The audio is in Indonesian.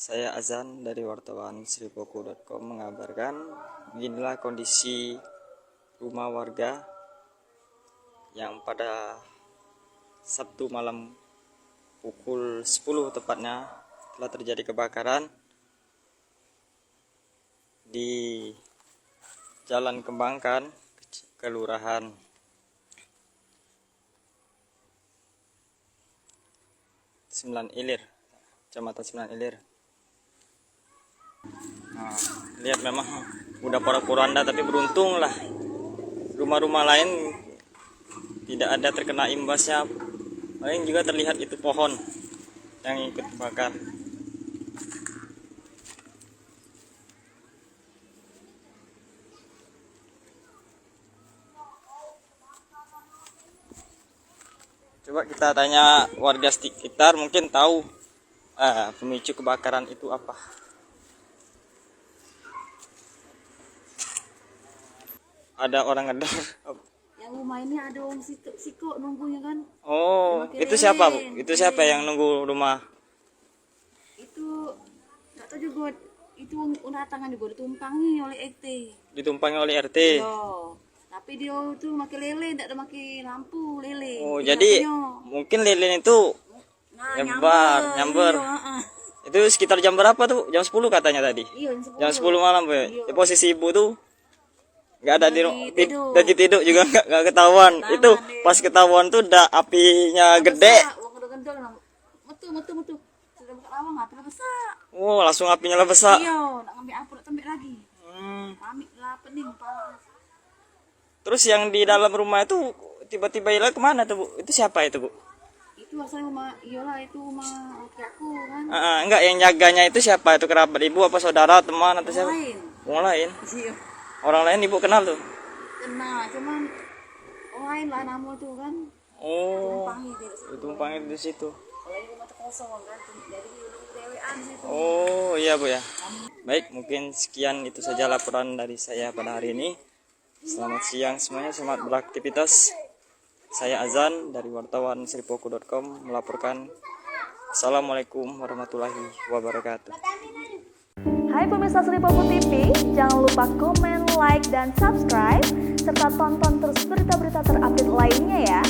Saya Azan dari wartawan sripoku.com mengabarkan beginilah kondisi rumah warga yang pada Sabtu malam pukul 10 tepatnya telah terjadi kebakaran di Jalan Kembangkan, Kelurahan Sembilan Ilir, Kecamatan Sembilan Ilir. Nah, lihat memang udah porak-poranda, tapi beruntung lah rumah-rumah lain tidak ada terkena imbasnya. Paling juga terlihat itu pohon yang ikut terbakar. Coba kita tanya warga sekitar, mungkin tahu pemicu kebakaran itu apa. Ada orang ngedor. Yang rumah ini ada orang siko nunggunya kan. Oh, itu siapa, Bu? Itu siapa yang nunggu rumah? Itu enggak tahu juga, itu tangan juga ditumpangi oleh RT. Ditumpangi oleh RT. Yo, tapi dia tuh pakai lele, enggak ada pakai lampu lele. Oh, Dia jadi punya. mungkin lilin itu nyamber. Iya, Itu sekitar jam berapa tuh? Jam 10 katanya tadi. Iya, Jam 10 malam, Bu. Iya. Di posisi Ibu tuh nggak ada tidur. lagi tidur juga nggak ketahuan. Itu pas ketahuan tuh udah apinya gede. Metu. Sudah buka lawang, api besar. Oh, langsung apinya lah besar. Iya, nak ngambil api, nak tembak lagi. Kami lah pening, panas. Terus yang di dalam rumah itu tiba-tiba hilang kemana tuh, Bu? Itu siapa itu, Bu? Itu asalnya rumah, iyalah itu rumah laki aku kan. Enggak, yang jaganya itu siapa? Itu kerabat Ibu apa saudara, teman atau siapa? Lain. Orang lain. Iya. Orang lain Ibu kenal tuh? Kenal, cuman orang lain lah namu itu kan. Oh, Tumpangi di situ. ditumpangin di situ. Kalau ini rumah kosong kan, jadi dewean situ. Oh iya, Bu ya. Baik, mungkin sekian itu saja laporan dari saya pada hari ini. Selamat siang semuanya, selamat beraktivitas. Saya Azan dari wartawan sripoku.com melaporkan. Assalamualaikum warahmatullahi wabarakatuh. Hai pemirsa Sripoku TV, jangan lupa komen, like, dan subscribe, serta tonton terus berita-berita terupdate lainnya ya.